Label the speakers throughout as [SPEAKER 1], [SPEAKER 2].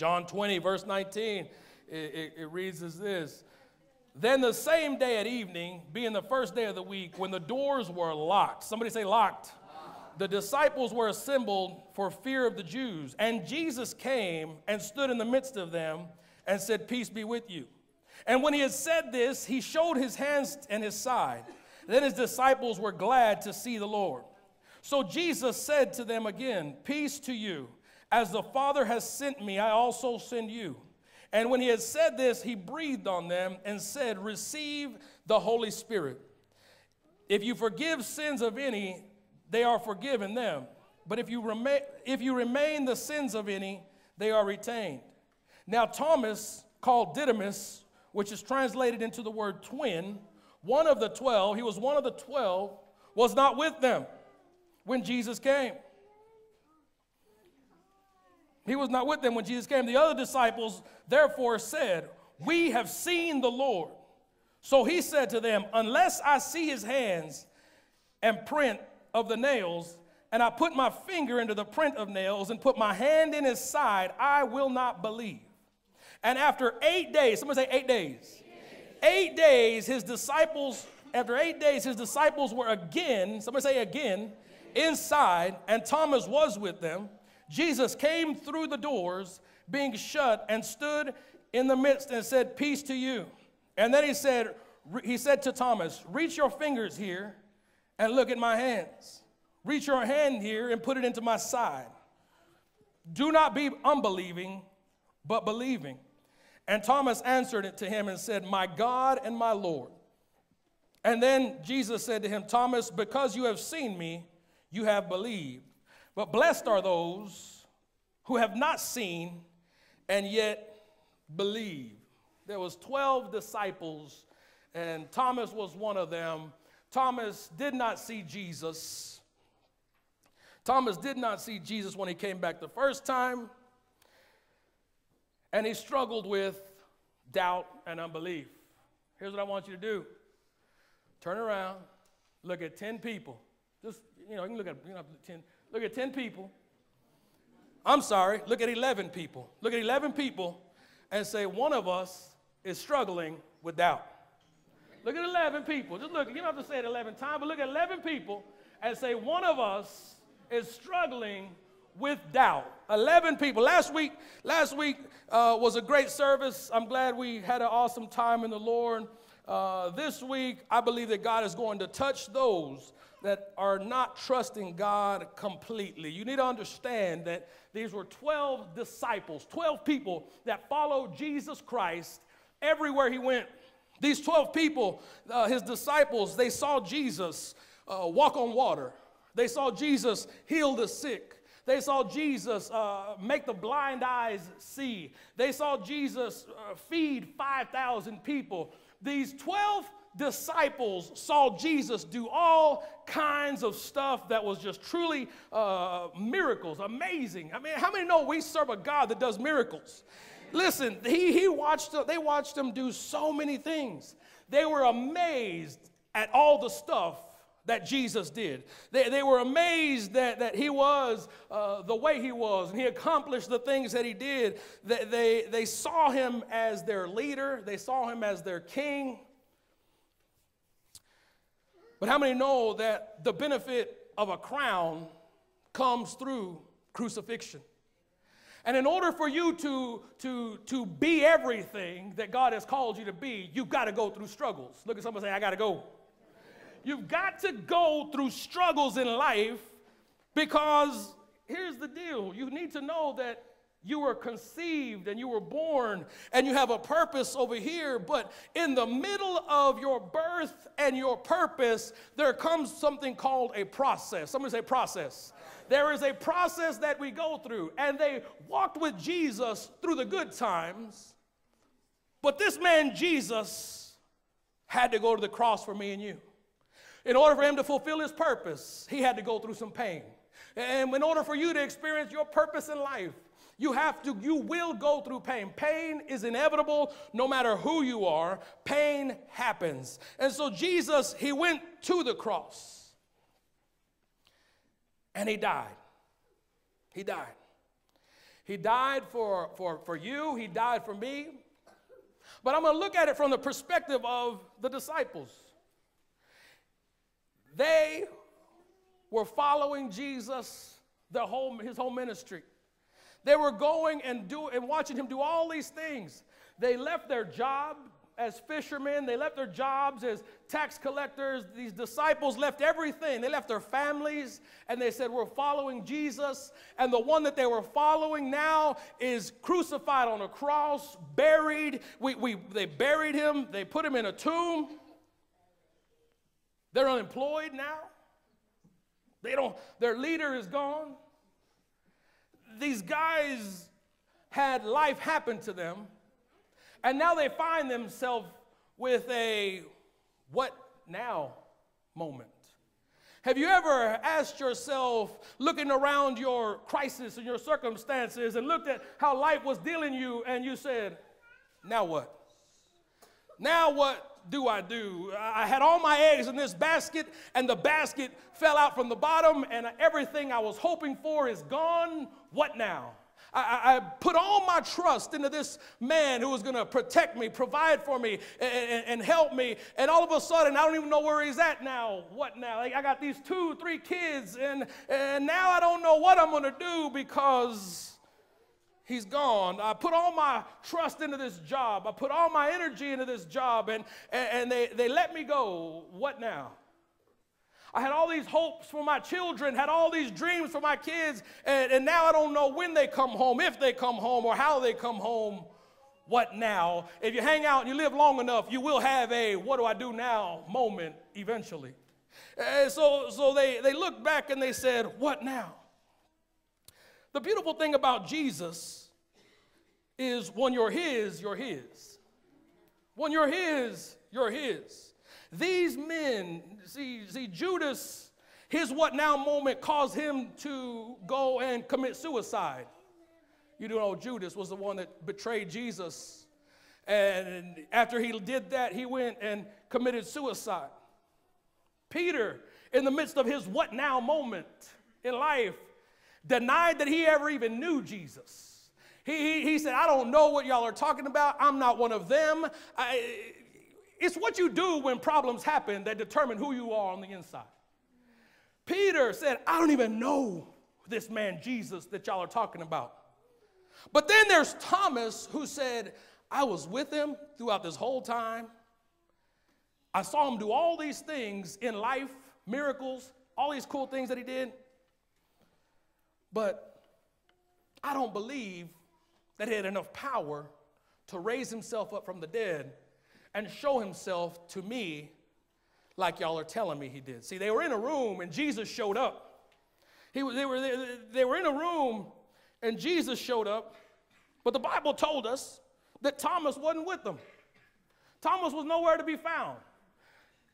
[SPEAKER 1] John 20, verse 19, it reads as this. Then the same day at evening, being the first day of the week, when the doors were locked, somebody say locked, the disciples were assembled for fear of the Jews. And Jesus came and stood in the midst of them and said, peace be with you. And when he had said this, he showed his hands and his side. Then his disciples were glad to see the Lord. So Jesus said to them again, peace to you. As the Father has sent me, I also send you. And when he had said this, he breathed on them and said, receive the Holy Spirit. If you forgive sins of any, they are forgiven them. But if you remain the sins of any, they are retained. Now Thomas, called Didymus, which is translated into the word twin, one of the 12, he was one of the 12, was not with them when Jesus came. He was not with them when Jesus came. The other disciples therefore said, we have seen the Lord. So he said to them, unless I see his hands and print of the nails, and I put my finger into the print of nails and put my hand in his side, I will not believe. And after 8 days, somebody say 8 days. 8 days, his disciples were again, somebody say again, inside, and Thomas was with them. Jesus came through the doors, being shut, and stood in the midst and said, peace to you. And then he said to Thomas, reach your fingers here and look at my hands. Reach your hand here and put it into my side. Do not be unbelieving, but believing. And Thomas answered it to him and said, my God and my Lord. And then Jesus said to him, Thomas, because you have seen me, you have believed. But blessed are those who have not seen and yet believe. There was 12 disciples, and Thomas was one of them. Thomas did not see Jesus. Thomas did not see Jesus when he came back the first time, and he struggled with doubt and unbelief. Here's what I want you to do. Turn around, look at 10 people. Just, you can look at 10. Look at 10 people. I'm sorry, look at 11 people. Look at 11 people and say, one of us is struggling with doubt. Look at 11 people. Just look, you don't have to say it 11 times, but look at 11 people and say, one of us is struggling with doubt. 11 people. Last week was a great service. I'm glad we had an awesome time in the Lord. This week, I believe that God is going to touch those that are not trusting God completely. You need to understand that these were 12 disciples, 12 people that followed Jesus Christ everywhere he went. These 12 people, his disciples, they saw Jesus walk on water. They saw Jesus heal the sick. They saw Jesus make the blind eyes see. They saw Jesus feed 5,000 people. These 12 disciples saw Jesus do all kinds of stuff that was just truly miracles, amazing. I mean, how many know we serve a God that does miracles? Listen, they watched him do so many things. They were amazed at all the stuff that Jesus did. They were amazed that he was the way he was, and he accomplished the things that he did. They saw him as their leader. They saw him as their king. But how many know that the benefit of a crown comes through crucifixion? And in order for you to be everything that God has called you to be, you've got to go through struggles. Look at somebody say, I got to go. You've got to go through struggles in life, because here's the deal. You need to know that you were conceived and you were born and you have a purpose over here, but in the middle of your birth and your purpose, there comes something called a process. Somebody say process. There is a process that we go through, and they walked with Jesus through the good times, but this man Jesus had to go to the cross for me and you. In order for him to fulfill his purpose, he had to go through some pain. And in order for you to experience your purpose in life, you will go through pain. Pain is inevitable no matter who you are. Pain happens. And so Jesus, he went to the cross and he died. He died. He died for you. He died for me. But I'm going to look at it from the perspective of the disciples. They were following Jesus his whole ministry. They were going and watching him do all these things. They left their job as fishermen. They left their jobs as tax collectors. These disciples left everything. They left their families, and they said, we're following Jesus. And the one that they were following now is crucified on a cross, buried. They buried him. They put him in a tomb. They're unemployed now. Their leader is gone. These guys had life happen to them, and now they find themselves with a what now moment. Have you ever asked yourself, looking around your crisis and your circumstances, and looked at how life was dealing you, and you said, now what? Now what do I do? I had all my eggs in this basket, and the basket fell out from the bottom, and everything I was hoping for is gone. What now? I put all my trust into this man who was going to protect me, provide for me, and help me. And all of a sudden, I don't even know where he's at now. What now? Like, I got these 2, 3 kids, and now I don't know what I'm going to do because he's gone. I put all my trust into this job. I put all my energy into this job, and they let me go. What now? I had all these hopes for my children, had all these dreams for my kids, and now I don't know when they come home, if they come home, or how they come home. What now? If you hang out and you live long enough, you will have a what do I do now moment eventually. So they looked back and they said, what now? The beautiful thing about Jesus is when you're his, you're his. When you're his, you're his. These men, see Judas, his what now moment caused him to go and commit suicide. You know, Judas was the one that betrayed Jesus. And after he did that, he went and committed suicide. Peter, in the midst of his what now moment in life, denied that he ever even knew Jesus. He said, I don't know what y'all are talking about. I'm not one of them. It's what you do when problems happen that determine who you are on the inside. Peter said, I don't even know this man Jesus that y'all are talking about. But then there's Thomas who said, I was with him throughout this whole time. I saw him do all these things in life, miracles, all these cool things that he did. But I don't believe that he had enough power to raise himself up from the dead and show himself to me like y'all are telling me he did. See, they were in a room and Jesus showed up. They were in a room and Jesus showed up, but the Bible told us that Thomas wasn't with them. Thomas was nowhere to be found.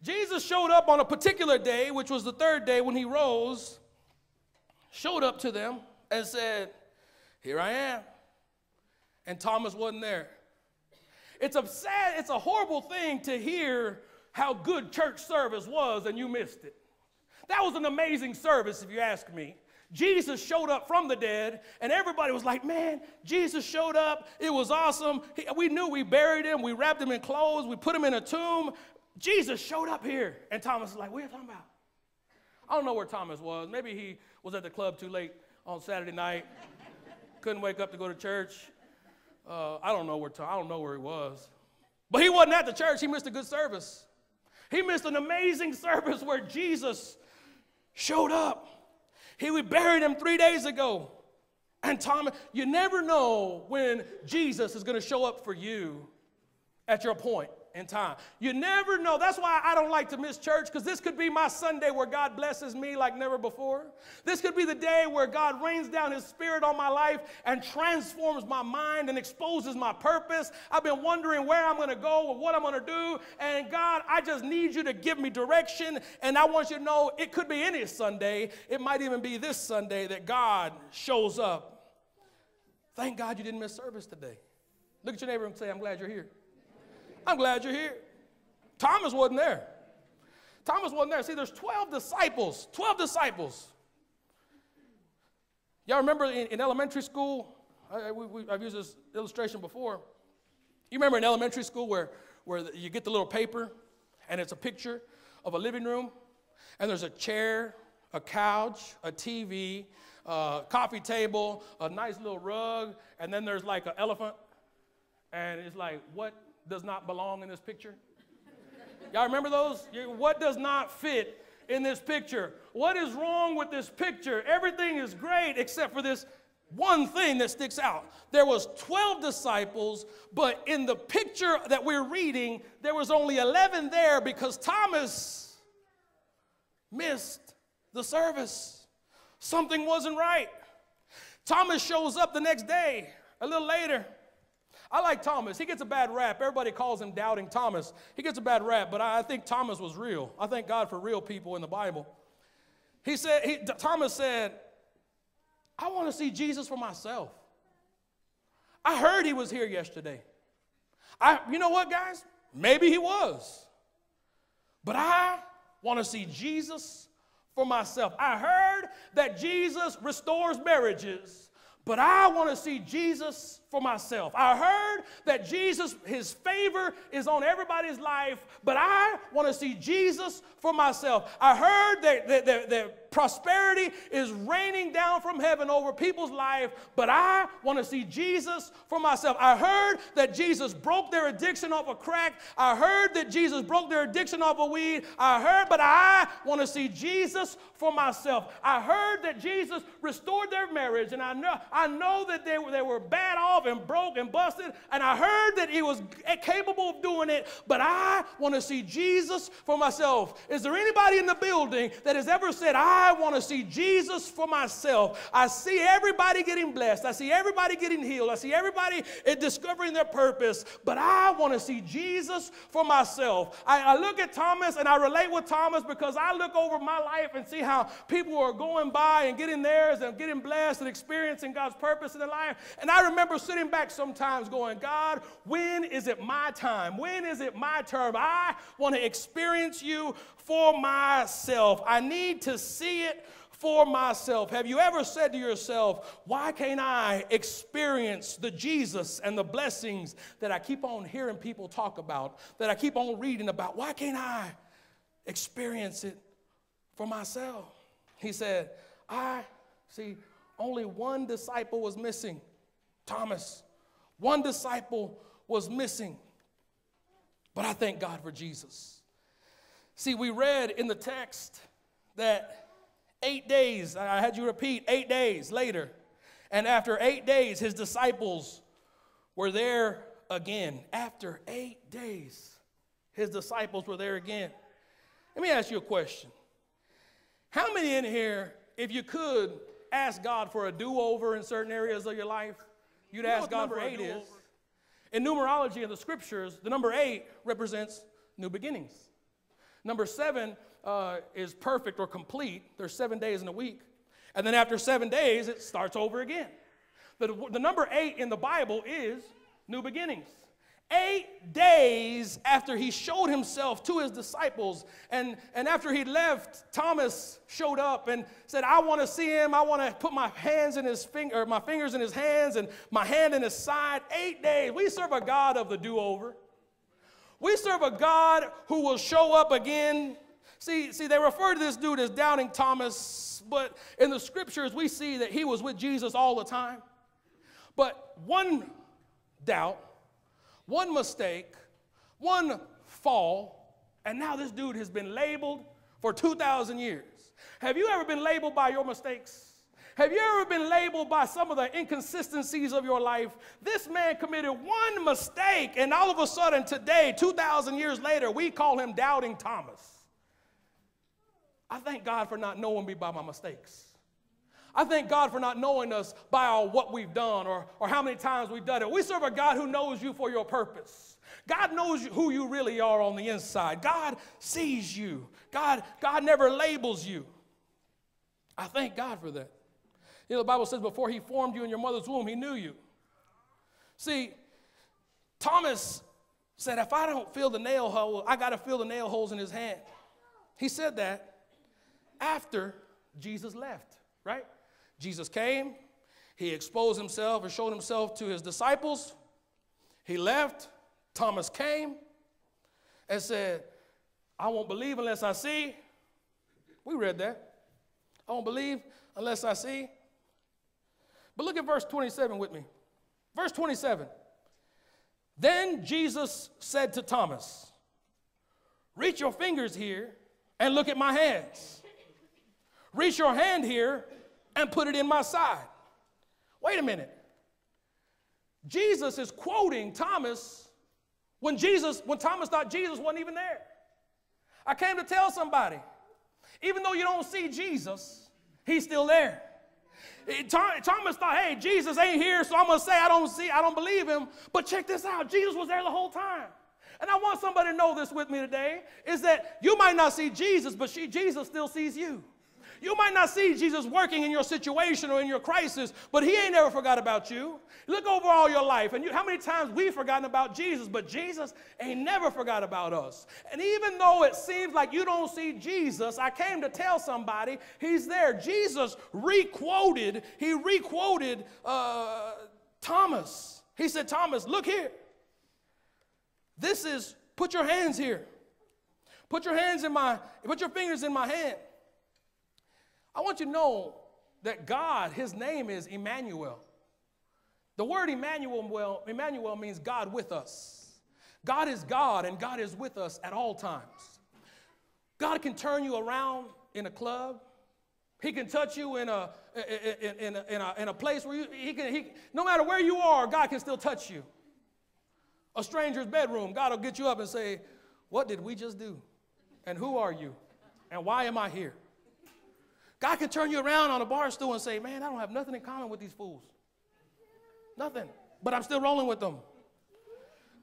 [SPEAKER 1] Jesus showed up on a particular day, which was the 3rd day when he rose, showed up to them and said, here I am. And Thomas wasn't there. It's a horrible thing to hear how good church service was and you missed it. That was an amazing service, if you ask me. Jesus showed up from the dead, and everybody was like, man, Jesus showed up. It was awesome. We knew we buried him. We wrapped him in clothes. We put him in a tomb. Jesus showed up here. And Thomas was like, what are you talking about? I don't know where Thomas was. Maybe he was at the club too late on Saturday night. Couldn't wake up to go to church. I don't know where he was. But he wasn't at the church. He missed a good service. He missed an amazing service where Jesus showed up. We buried him 3 days ago. And Thomas, you never know when Jesus is going to show up for you at your point in time. You never know. That's why I don't like to miss church, because this could be my Sunday where God blesses me like never before. This could be the day where God rains down his spirit on my life and transforms my mind and exposes my purpose. I've been wondering where I'm going to go or what I'm going to do. And God, I just need you to give me direction. And I want you to know it could be any Sunday. It might even be this Sunday that God shows up. Thank God you didn't miss service today. Look at your neighbor and say, I'm glad you're here. I'm glad you're here. Thomas wasn't there. Thomas wasn't there. See, there's 12 disciples. 12 disciples. Y'all remember in elementary school I've used this illustration before. You remember in elementary school where you get the little paper and it's a picture of a living room and there's a chair, a couch, a TV, coffee table, a nice little rug, and then there's like an elephant, and it's like, what does not belong in this picture? Y'all remember those? What does not fit in this picture? What is wrong with this picture? Everything is great except for this one thing that sticks out. There was 12 disciples, but in the picture that we're reading, there was only 11 there because Thomas missed the service. Something wasn't right. Thomas shows up the next day, a little later. I like Thomas. He gets a bad rap. Everybody calls him Doubting Thomas. He gets a bad rap, but I think Thomas was real. I thank God for real people in the Bible. Thomas said, I want to see Jesus for myself. I heard he was here yesterday. You know what, guys? Maybe he was. But I want to see Jesus for myself. I heard that Jesus restores marriages, but I want to see Jesus for myself. I heard that Jesus, his favor is on everybody's life, but I want to see Jesus for myself. I heard that prosperity is raining down from heaven over people's life, but I want to see Jesus for myself. I heard that Jesus broke their addiction off of crack. I heard that Jesus broke their addiction off of weed. But I want to see Jesus for myself. I heard that Jesus restored their marriage, and I know that they were bad off and broke and busted, and I heard that he was capable of doing it, but I want to see Jesus for myself. Is there anybody in the building that has ever said, I want to see Jesus for myself? I see everybody getting blessed. I see everybody getting healed. I see everybody discovering their purpose, but I want to see Jesus for myself. I look at Thomas and I relate with Thomas because I look over my life and see how people are going by and getting theirs and getting blessed and experiencing God's purpose in their life. And I remember sitting back sometimes going, God, when is it my time? When is it my turn? I want to experience you for myself. I need to see it for myself. Have you ever said to yourself, why can't I experience the Jesus and the blessings that I keep on hearing people talk about, that I keep on reading about? Why can't I experience it for myself? He said, only one disciple was missing, Thomas. One disciple was missing. But I thank God for Jesus. See, we read in the text that 8 days, I had you repeat, 8 days later, and after 8 days, his disciples were there again. After 8 days, his disciples were there again. Let me ask you a question. How many in here, if you could ask God for a do-over in certain areas of your life, you'd ask God for a do-over? In numerology in the scriptures, the number 8 represents new beginnings. Number 7 is perfect or complete. There's 7 days in a week. And then after 7 days, it starts over again. The number 8 in the Bible is new beginnings. 8 days after he showed himself to his disciples, and after he left, Thomas showed up and said, I want to see him. I want to put my fingers in his hands and my hand in his side. 8 days. We serve a God of the do-over. We serve a God who will show up again. See, they refer to this dude as Doubting Thomas, but in the scriptures we see that he was with Jesus all the time. But one doubt, one mistake, one fall, and now this dude has been labeled for 2,000 years. Have you ever been labeled by your mistakes? Have you ever been labeled by some of the inconsistencies of your life? This man committed one mistake, and all of a sudden today, 2,000 years later, we call him Doubting Thomas. I thank God for not knowing me by my mistakes. I thank God for not knowing us by what we've done or how many times we've done it. We serve a God who knows you for your purpose. God knows who you really are on the inside. God sees you. God never labels you. I thank God for that. You know, the Bible says before he formed you in your mother's womb, he knew you. See, Thomas said, if I don't feel the nail hole, I got to feel the nail holes in his hand. He said that after Jesus left, right? Jesus came, He exposed himself and showed himself to his disciples. He left. Thomas came and said, I won't believe unless I see. We read that. I won't believe unless I see. But look at verse 27 with me. Verse 27. Then Jesus said to Thomas, reach your fingers here and look at my hands. Reach your hand here and put it in my side. Wait a minute. Jesus is quoting Thomas when Thomas thought Jesus wasn't even there. I came to tell somebody, even though you don't see Jesus, he's still there. Thomas thought, hey, Jesus ain't here, so I'm going to say I don't believe him. But check this out. Jesus was there the whole time. And I want somebody to know this with me today, is that you might not see Jesus, but Jesus still sees you. You might not see Jesus working in your situation or in your crisis, but he ain't never forgot about you. Look over all your life, and how many times we've forgotten about Jesus, but Jesus ain't never forgot about us. And even though it seems like you don't see Jesus, I came to tell somebody he's there. Jesus re-quoted Thomas. He said, Thomas, look here. Put your hands here. Put your fingers in my hand. I want you to know that God, his name is Emmanuel. The word Emmanuel means God with us. God is God, and God is with us at all times. God can turn you around in a club. He can touch you in a place where no matter where you are, God can still touch you. A stranger's bedroom, God will get you up and say, what did we just do? And who are you? And why am I here? God can turn you around on a bar stool and say, man, I don't have nothing in common with these fools. Nothing. But I'm still rolling with them.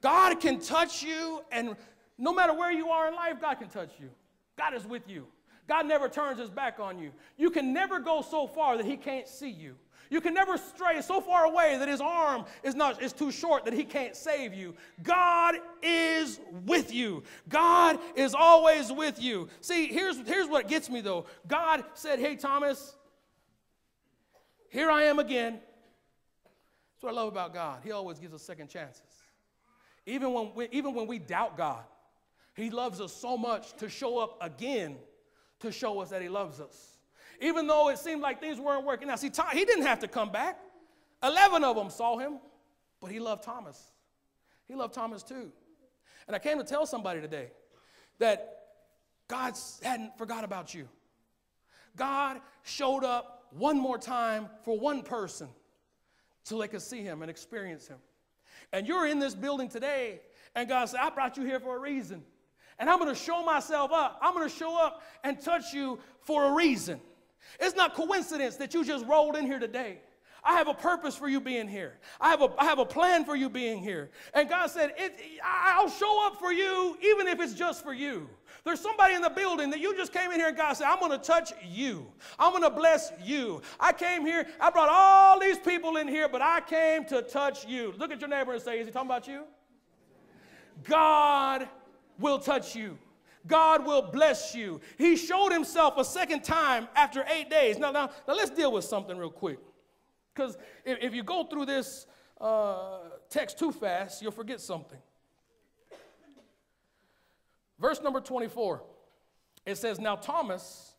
[SPEAKER 1] God can touch you, and no matter where you are in life, God can touch you. God is with you. God never turns his back on you. You can never go so far that he can't see you. You can never stray so far away that his arm is too short that he can't save you. God is with you. God is always with you. See, here's what gets me, though. God said, hey, Thomas, here I am again. That's what I love about God. He always gives us second chances. Even when we doubt God, he loves us so much to show up again to show us that he loves us. Even though it seemed like things weren't working out. See, he didn't have to come back. 11 of them saw him, but he loved Thomas. He loved Thomas too. And I came to tell somebody today that God hadn't forgot about you. God showed up one more time for one person so they could see him and experience him. And you're in this building today, and God said, I brought you here for a reason. And I'm going to show myself up. I'm going to show up and touch you for a reason. It's not coincidence that you just rolled in here today. I have a purpose for you being here. I have a plan for you being here. And God said, I'll show up for you even if it's just for you. There's somebody in the building that you just came in here and God said, I'm going to touch you. I'm going to bless you. I came here, I brought all these people in here, but I came to touch you. Look at your neighbor and say, is he talking about you? God will touch you. God will bless you. He showed himself a second time after 8 days. Now let's deal with something real quick. Because if you go through this text too fast, you'll forget something. Verse number 24, it says, now Thomas,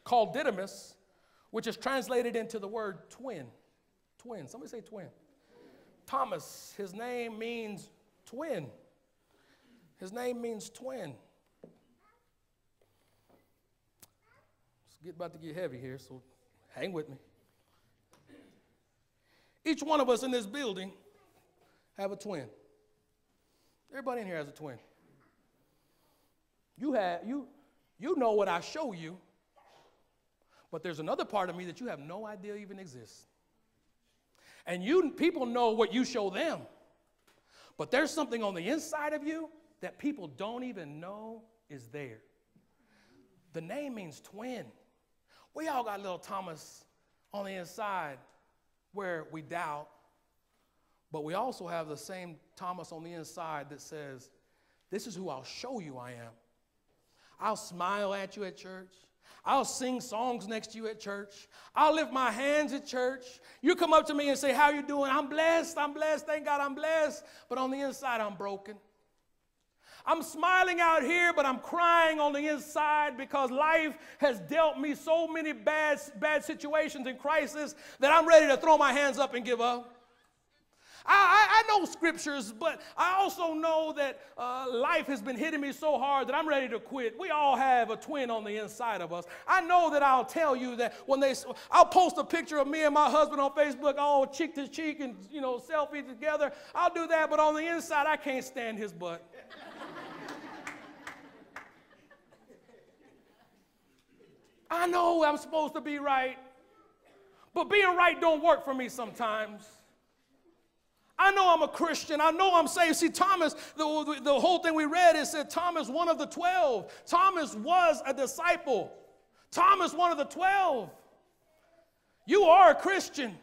[SPEAKER 1] called Didymus, which is translated into the word twin. Twin. Somebody say twin. Thomas, his name means twin. His name means twin. It's about to get heavy here, so hang with me. Each one of us in this building have a twin. Everybody in here has a twin. You know what I show you, but there's another part of me that you have no idea even exists. And people know what you show them, but there's something on the inside of you that people don't even know is there. The name means twin. We all got little Thomas on the inside where we doubt, but we also have the same Thomas on the inside that says, this is who I'll show you I am. I'll smile at you at church. I'll sing songs next to you at church. I'll lift my hands at church. You come up to me and say, how you doing? I'm blessed, thank God I'm blessed. But on the inside, I'm broken. I'm smiling out here, but I'm crying on the inside because life has dealt me so many bad situations and crises that I'm ready to throw my hands up and give up. I know scriptures, but I also know that life has been hitting me so hard that I'm ready to quit. We all have a twin on the inside of us. I know that I'll tell you that I'll post a picture of me and my husband on Facebook, all cheek to cheek and, selfie together. I'll do that, but on the inside, I can't stand his butt. I know I'm supposed to be right, but being right don't work for me sometimes. I know I'm a Christian. I know I'm saved. See, Thomas, the whole thing we read, it said Thomas, one of the 12. Thomas was a disciple. Thomas, one of the 12. You are a Christian.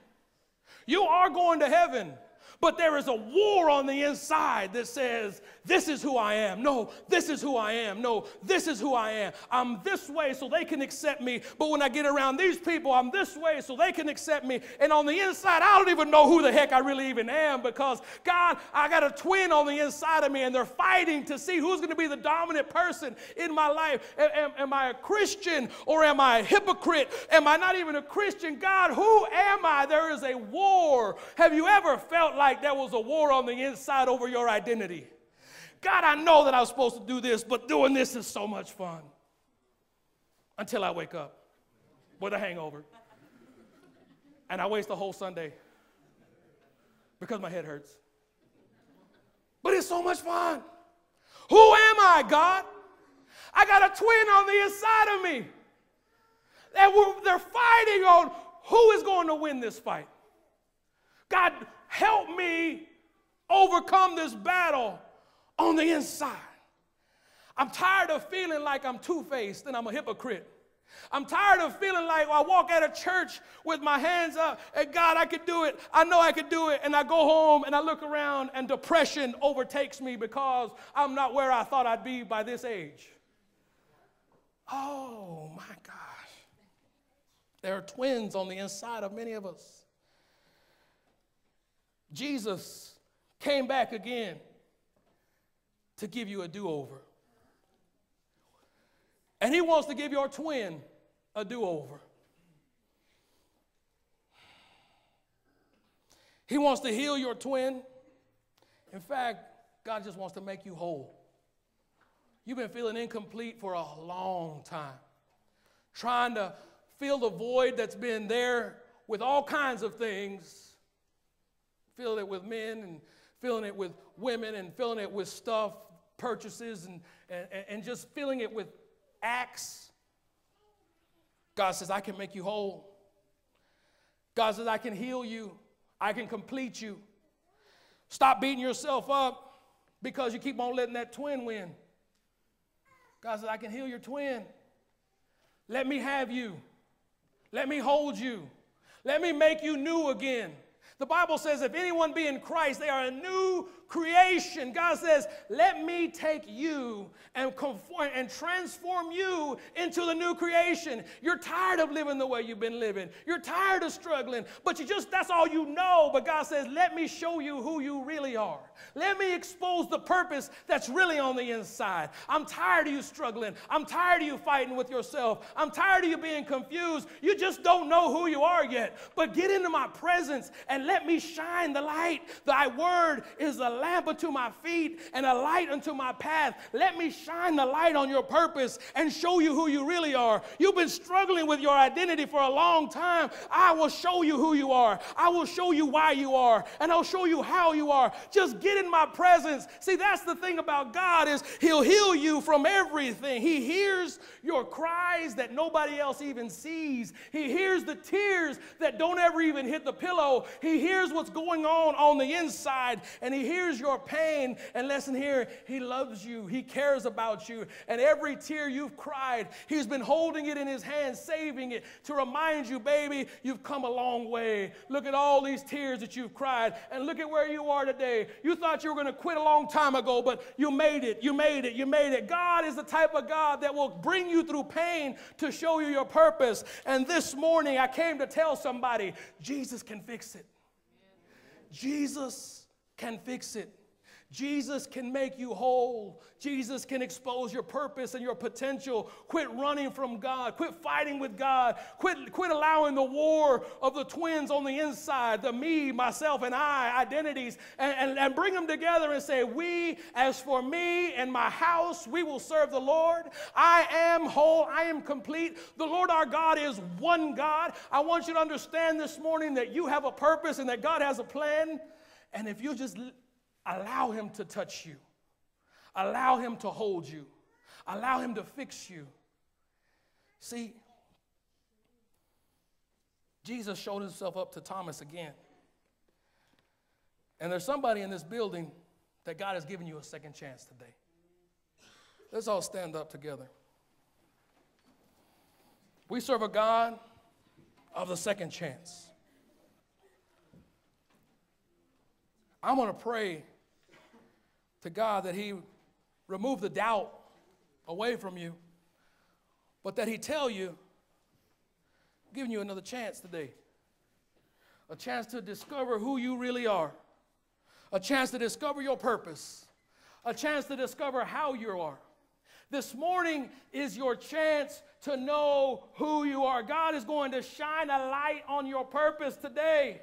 [SPEAKER 1] You are going to heaven. But there is a war on the inside that says, this is who I am. No, this is who I am. No, this is who I am. I'm this way so they can accept me. But when I get around these people, I'm this way so they can accept me. And on the inside, I don't even know who the heck I really even am because, God, I got a twin on the inside of me and they're fighting to see who's going to be the dominant person in my life. Am I a Christian or am I a hypocrite? Am I not even a Christian? God, who am I? There is a war. Have you ever felt like there was a war on the inside over your identity? God, I know that I was supposed to do this, but doing this is so much fun. Until I wake up with a hangover. And I waste a whole Sunday because my head hurts. But it's so much fun. Who am I, God? I got a twin on the inside of me. They're fighting on who is going to win this fight. God, help me overcome this battle on the inside. I'm tired of feeling like I'm two-faced and I'm a hypocrite. I'm tired of feeling like I walk out of church with my hands up and God, I could do it. I know I could do it. And I go home and I look around and depression overtakes me because I'm not where I thought I'd be by this age. Oh my gosh. There are twins on the inside of many of us. Jesus came back again to give you a do-over. And he wants to give your twin a do-over. He wants to heal your twin. In fact, God just wants to make you whole. You've been feeling incomplete for a long time, trying to fill the void that's been there with all kinds of things. Filling it with men and filling it with women and filling it with stuff, purchases, and just filling it with acts. God says, I can make you whole. God says, I can heal you. I can complete you. Stop beating yourself up because you keep on letting that twin win. God says, I can heal your twin. Let me have you. Let me hold you. Let me make you new again. The Bible says if anyone be in Christ, they are a new creation. God says, let me take you and conform and transform you into the new creation. You're tired of living the way you've been living. You're tired of struggling, but that's all you know. But God says, let me show you who you really are. Let me expose the purpose that's really on the inside. I'm tired of you struggling. I'm tired of you fighting with yourself. I'm tired of you being confused. You just don't know who you are yet. But get into my presence and let me shine the light. Thy word is a lamp unto my feet and a light unto my path. Let me shine the light on your purpose and show you who you really are. You've been struggling with your identity for a long time. I will show you who you are. I will show you why you are, and I'll show you how you are. Just get in my presence. See, that's the thing about God is he'll heal you from everything. He hears your cries that nobody else even sees. He hears the tears that don't ever even hit the pillow. He hears what's going on the inside, and he hears hears your pain, and listen here, he loves you. He cares about you. And every tear you've cried, he's been holding it in his hand, saving it to remind you, baby, you've come a long way. Look at all these tears that you've cried, and look at where you are today. You thought you were going to quit a long time ago, but you made it. You made it. You made it. God is the type of God that will bring you through pain to show you your purpose. And this morning, I came to tell somebody, Jesus can fix it. Jesus can fix it. Jesus can make you whole. Jesus can expose your purpose and your potential. Quit running from God. Quit fighting with God. Quit allowing the war of the twins on the inside, the me, myself, and I identities, and bring them together and say, we, as for me and my house, we will serve the Lord. I am whole. I am complete. The Lord our God is one God. I want you to understand this morning that you have a purpose and that God has a plan. And if you just allow him to touch you, allow him to hold you, allow him to fix you. See, Jesus showed himself up to Thomas again. And there's somebody in this building that God has given you a second chance today. Let's all stand up together. We serve a God of the second chance. I'm going to pray to God that he remove the doubt away from you, but that he tell you, I'm giving you another chance today. A chance to discover who you really are. A chance to discover your purpose. A chance to discover how you are. This morning is your chance to know who you are. God is going to shine a light on your purpose today.